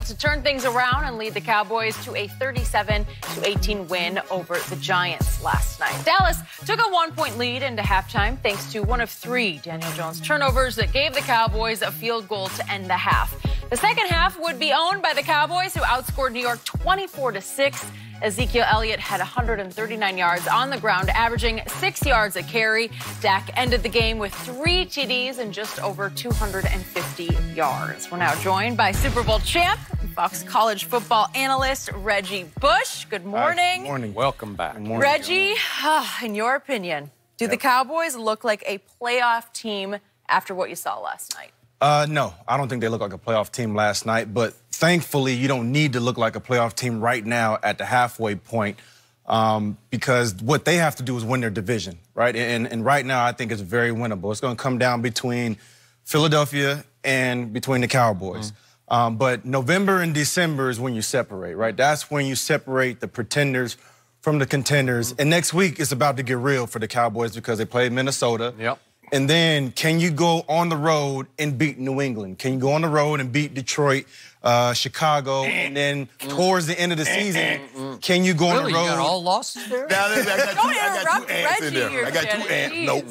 to turn things around and lead the Cowboys to a 37-18 win over the Giants last night. Dallas took a 1-point lead into halftime thanks to one of 3 Daniel Jones turnovers that gave the Cowboys a field goal to end the half. The second half would be owned by the Cowboys, who outscored New York 24-6. Ezekiel Elliott had 139 yards on the ground, averaging 6 yards a carry. Dak ended the game with 3 TDs and just over 250 yards. We're now joined by Super Bowl champ and Fox College football analyst Reggie Bush. Good morning. Good morning. Welcome back. Good morning, Reggie, in your opinion, do the Cowboys look like a playoff team after what you saw last night? No, I don't think they look like a playoff team last night, but thankfully you don't need to look like a playoff team right now at the halfway point because what they have to do is win their division, right? And right now I think it's very winnable. It's going to come down between Philadelphia and between the Cowboys. But November and December is when you separate, right? That's when you separate the pretenders from the contenders. And next week it's about to get real for the Cowboys because they play Minnesota. Yep. And then, can you go on the road and beat New England? Can you go on the road and beat Detroit, Chicago, and then towards the end of the season, can you go on the road? You got all losses there? Don't interrupt Reggie. I got 2 ants. Nope.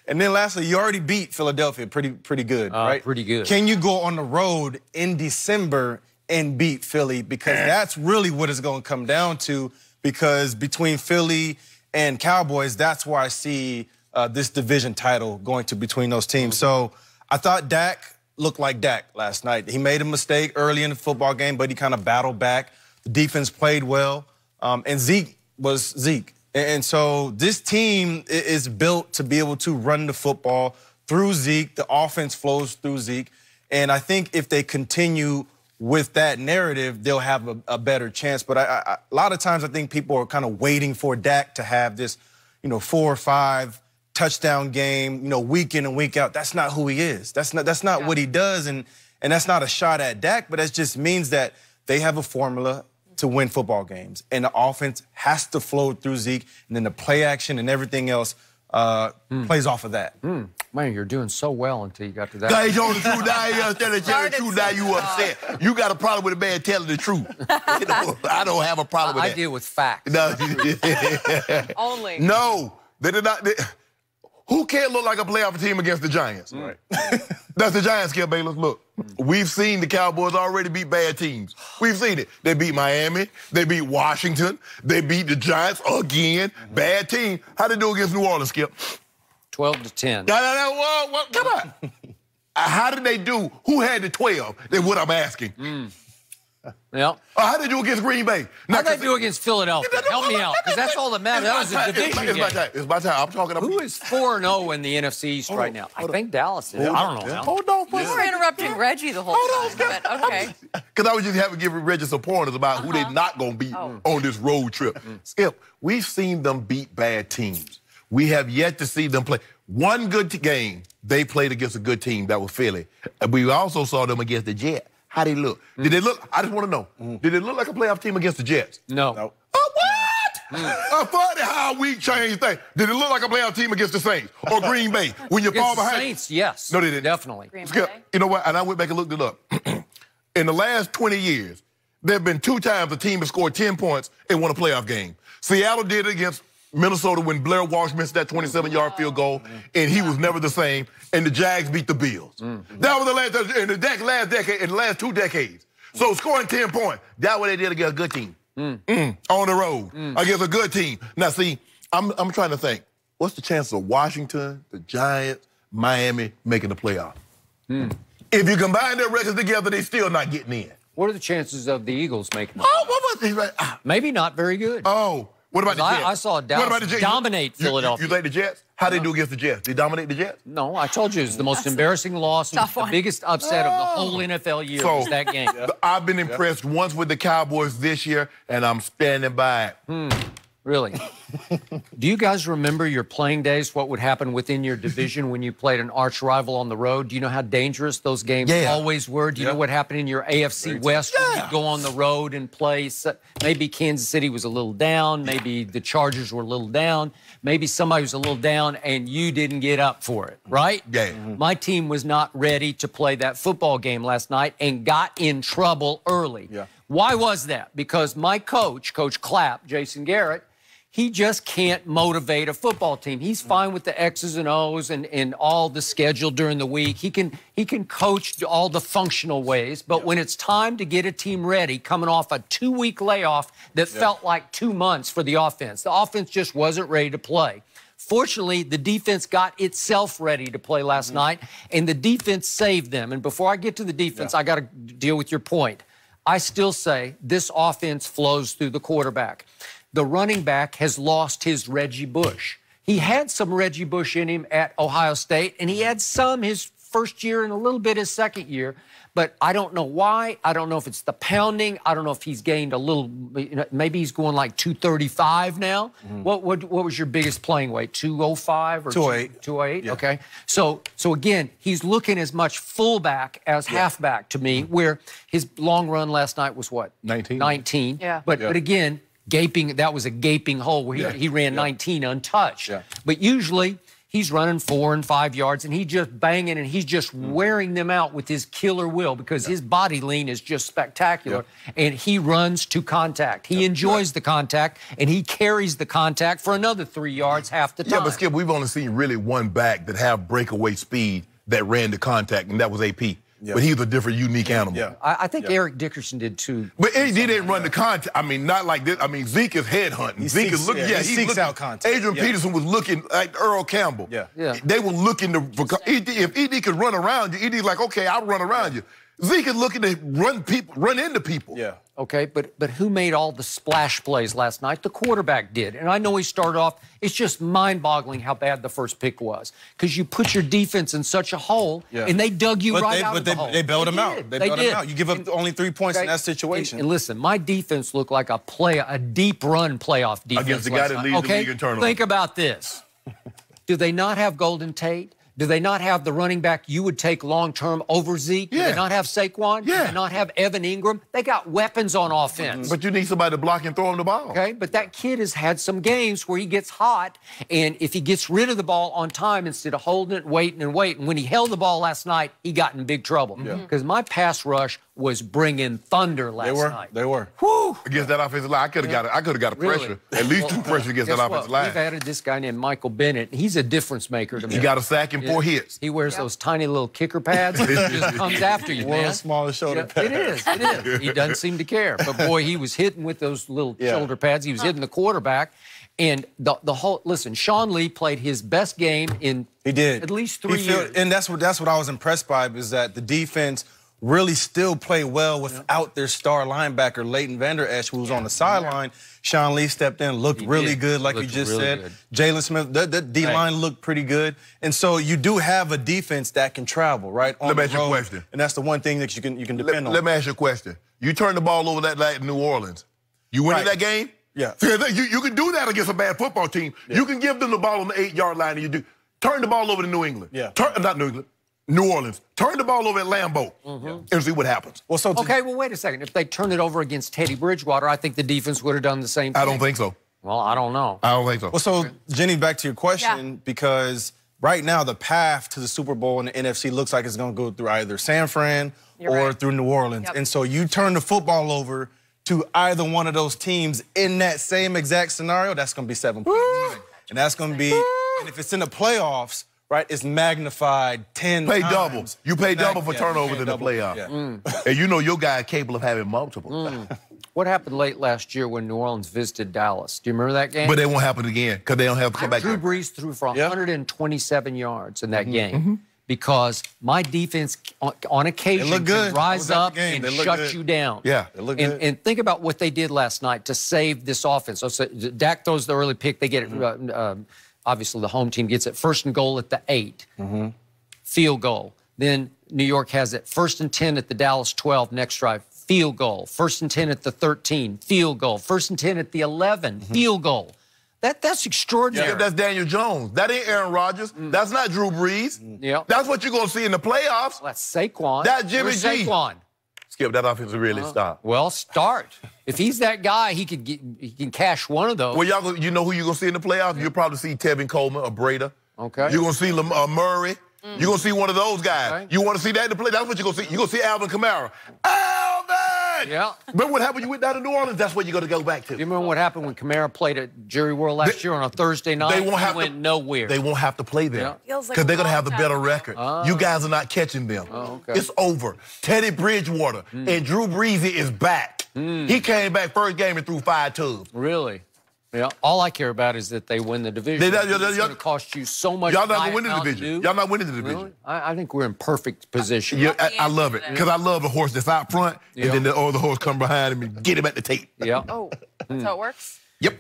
And then lastly, you already beat Philadelphia pretty good, right? Pretty good. Can you go on the road in December and beat Philly? Because that's really what it's going to come down to, because between Philly and Cowboys, that's where I see this division title going to between those teams. So I thought Dak looked like Dak last night. He made a mistake early in the football game, but he kind of battled back. The defense played well, and Zeke was Zeke. And so this team is built to be able to run the football through Zeke. The offense flows through Zeke. And I think if they continue with that narrative, they'll have a better chance. But a lot of times I think people are kind of waiting for Dak to have this, 4 or 5 touchdown game, week in and week out. That's not who he is. That's not what he does, and that's not a shot at Dak, but that just means that they have a formula to win football games, and the offense has to flow through Zeke, and then the play action and everything else plays off of that. Man, you're doing so well until you got to that. Now you told the truth. Now you understand the truth. Now you upset. You got a problem with a man telling the truth. I don't have a problem with that. I deal with facts. No. Only. No, they did not. Who can't look like a playoff team against the Giants? Right. That's the Giants, Skip Bayless. Look, we've seen the Cowboys already beat bad teams. We've seen it. They beat Miami. They beat Washington. They beat the Giants again. Bad team. How'd they do against New Orleans, Skip? 12-10. No, come on. How did they do? Who had the 12? That's what I'm asking. Yep. How did they do against Green Bay? How did they do against Philadelphia? Help me out, because that's all that matters. That was a division game. It's my time. I'm talking about... Who is 4-0 in the NFC East right now? I think Dallas is. I don't know now. Hold on. You were interrupting Reggie the whole time, but okay. Because I was just having to give Reggie some pointers about who they're not going to beat on this road trip. Skip, we've seen them beat bad teams. We have yet to see them play. One good game, they played against a good team. That was Philly. And we also saw them against the Jets. How they look? Did they look? I just want to know. Did it look like a playoff team against the Jets? No. Oh, what? Funny how we change things. Did it look like a playoff team against the Saints or Green Bay when you fall behind? Saints, yes. No, they didn't. Definitely. You know what? And I went back and looked it up. In the last 20 years, there have been 2 times a team has scored 10 points and won a playoff game. Seattle did it against Minnesota when Blair Walsh missed that 27-yard field goal, and he was never the same. And the Jags beat the Bills. That was the last decade, in the last 2 decades. So scoring 10 points, that's what they did against a good team. On the road against a good team. Now, see, I'm trying to think. What's the chances of Washington, the Giants, Miami making the playoff? If you combine their records together, they're still not getting in. What are the chances of the Eagles making the playoff? What was it? Maybe not very good. What about the Jets? I saw Dallas dominate Philadelphia. You think the Jets? How they do against the Jets? They dominate the Jets? No, I told you it was the most embarrassing loss. It was the biggest upset of the whole NFL year was that game. I've been impressed once with the Cowboys this year, and I'm standing by it. Really? Do you guys remember your playing days, what would happen within your division when you played an arch rival on the road? Do you know how dangerous those games always were? Do you know what happened in your AFC West when you'd go on the road and play? Maybe Kansas City was a little down. Maybe the Chargers were a little down. Maybe somebody was a little down and you didn't get up for it, right? Yeah. My team was not ready to play that football game last night and got in trouble early. Yeah. Why was that? Because my coach, Coach Clapp, Jason Garrett, he just can't motivate a football team. He's fine with the X's and O's and all the schedule during the week. He can coach all the functional ways, but when it's time to get a team ready, coming off a 2-week layoff that felt like 2 months for the offense just wasn't ready to play. Fortunately, the defense got itself ready to play last night, and the defense saved them. And before I get to the defense, I got to deal with your point. I still say this offense flows through the quarterback. The running back has lost his Reggie Bush. He had some Reggie Bush in him at Ohio State, and he had some his first year and a little bit his second year. But I don't know why. I don't know if it's the pounding. I don't know if he's gained a little. Maybe he's going like 235 now. What was your biggest playing weight? 205 or 208? 208. Yeah. Okay. So again, he's looking as much fullback as halfback to me. Where his long run last night was what? 19. 19. Yeah. But again, gaping. That was a gaping hole where he ran 19 untouched. Yeah. But usually he's running 4 and 5 yards, and he's just banging, and he's just wearing them out with his killer will because his body lean is just spectacular, and he runs to contact. He enjoys the contact, and he carries the contact for another 3 yards half the time. Yeah, but Skip, we've only seen really one back that have breakaway speed that ran to contact, and that was AP. Yeah. But he's a different, unique animal. Yeah. I think Eric Dickerson did too. But he didn't run the contact. I mean, not like this. I mean, Zeke is headhunting. Zeke is looking. He seeks out contact. Adrian Peterson was looking like Earl Campbell. They were looking to. If ED could run around you, ED's like, okay, I'll run around you. Zeke is looking to run into people. Yeah. Okay, but who made all the splash plays last night? The quarterback did. And I know he started off, it's just mind-boggling how bad the first pick was. Because you put your defense in such a hole, and they dug you out of the hole. They bailed him out. They bailed him out. You give up only 3 points in that situation. And listen, my defense looked like a deep run playoff defense against the guy that leads the league in turnovers. Think about this. Do they not have Golden Tate? Do they not have the running back you would take long-term over Zeke? Do they not have Saquon? Do they not have Evan Ingram? They got weapons on offense. But you need somebody to block and throw him the ball. Okay, but that kid has had some games where he gets hot, and if he gets rid of the ball on time instead of holding it, waiting, and when he held the ball last night, he got in big trouble. Because my pass rush was bringing thunder last night. They were. Whew. Against that offensive line, I could have got a pressure. At least 2 pressures against that offensive line. We've added this guy named Michael Bennett. He's a difference maker to me. He got a sack and 4 hits. He wears those tiny little kicker pads. It just comes after you, man. World's smallest shoulder pads. It is. He doesn't seem to care. But, boy, he was hitting with those little shoulder pads. He was hitting the quarterback. And the whole, listen, Sean Lee played his best game in at least 3 years. And that's what I was impressed by, is that the defense really still played well without their star linebacker, Leighton Vander Esch, who was on the sideline. Sean Lee stepped in, looked really good, like you just said. Jalen Smith, the D-line looked pretty good. And so you do have a defense that can travel, right? Let me ask you a question. And that's the one thing that you can depend on. Let me ask you a question. You turn the ball over that night in New Orleans. You win that game? Yeah. You can do that against a bad football team. You can give them the ball on the 8-yard line, and turn the ball over to New England. Not New England. New Orleans. Turn the ball over at Lambeau and see what happens. Well, wait a second. If they turn it over against Teddy Bridgewater, I think the defense would have done the same thing. I don't think so. Well, I don't know. I don't think so. Well, so, Jenny, back to your question, because right now the path to the Super Bowl in the NFC looks like it's going to go through either San Fran or through New Orleans. And so you turn the football over to either one of those teams in that same exact scenario, that's going to be 7 points. And that's going to be, and if it's in the playoffs, right, it's magnified 10 times. Double. You pay double for turnovers in the playoffs. And you know your guy is capable of having multiple. What happened late last year when New Orleans visited Dallas? Do you remember that game? But it won't happen again because they don't have to come back. Drew Brees threw for 127 yards in that game because my defense, on occasion, can rise up and shut you down. And think about what they did last night to save this offense. So Dak throws the early pick. They get it. Obviously, the home team gets it 1st and goal at the 8. Field goal. Then New York has it 1st and 10 at the Dallas 12, next drive. Field goal. 1st and 10 at the 13. Field goal. 1st and 10 at the 11. Field goal. That's extraordinary. Yeah, that's Daniel Jones. That ain't Aaron Rodgers. That's not Drew Brees. Yeah. That's what you're going to see in the playoffs. Well, that's Saquon. That's Jimmy Where's G. Saquon? Skip, that offense really stop. Well, start. If he's that guy, he can cash one of those. Well, you know who you're going to see in the playoffs? You'll probably see Tevin Coleman or Breda. Okay. You're going to see Murray. You're going to see one of those guys. Okay. You want to see that in the play? That's what you're going to see. You're going to see Alvin Kamara. Alvin! Yeah. Remember what happened when you went down to New Orleans? That's what you're going to go back to. You remember what happened when Kamara played at Jerry World last year on a Thursday night? They won't have went nowhere. They won't have to play there. Yeah. Feels like Because they're a going to have the long better time record. ago. You guys are not catching them. Oh, okay. It's over. Teddy Bridgewater and Drew Brees is back. He came back first game and threw 5 tubs. Really? Yeah. All I care about is that they win the division. It's going to cost you so much. Y'all not going to win the division. Y'all not winning the division. Really? I think we're in perfect position. Yeah, I love it. Because I love the horse that's out front, and then the other horse come behind him and get him at the tape. Yeah. Oh, that's how it works? Yep.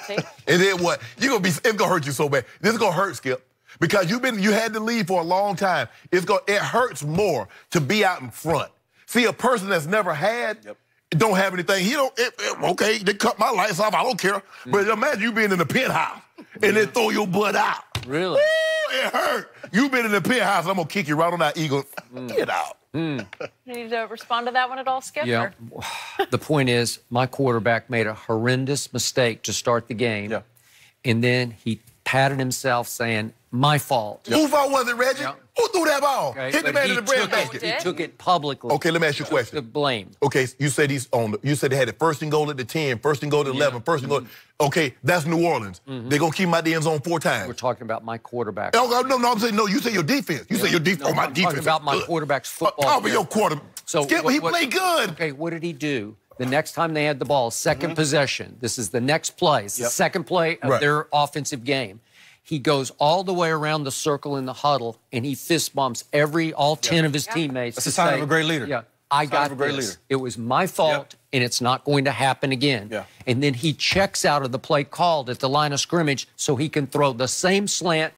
Tape? And then what? It's gonna hurt you so bad. This is gonna hurt, Skip. Because you had to leave for a long time. It hurts more to be out in front. See, a person that's never had don't have anything. He don't. Okay, they cut my lights off. I don't care. But imagine you being in the penthouse and then throw your butt out. Really? Woo, it hurt. You been in the penthouse. I'm gonna kick you right on that eagle. Get out. You need to respond to that one at all, Skip? Yeah. The point is, my quarterback made a horrendous mistake to start the game. Yeah. And then he patted himself saying, my fault. Whose fault was it, Reggie? Yeah. Who threw that ball? Okay, Hit the but man he in the bread took basket. He took it publicly. Okay, let me ask you a question. The blame. Okay, you said you said they had it first and goal at the 10, first and goal at 11, first and goal. Okay, that's New Orleans. They're going to keep him out the end zone 4 times. We're talking about my quarterback. Oh, no, I'm saying, no, you say your defense. You say your defense. No, Oh, my I'm defense. talking about my good. quarterback's football. Oh, but your quarter. So Skip, he played good. Okay, what did he do? The next time they had the ball, second possession. This is the next play. It's the second play of their offensive game. He goes all the way around the circle in the huddle, and he fist bumps all 10 of his teammates. That's a sign of a great leader. Yeah, I got this. It was my fault, and it's not going to happen again. Yeah. And then he checks out of the play called at the line of scrimmage so he can throw the same slant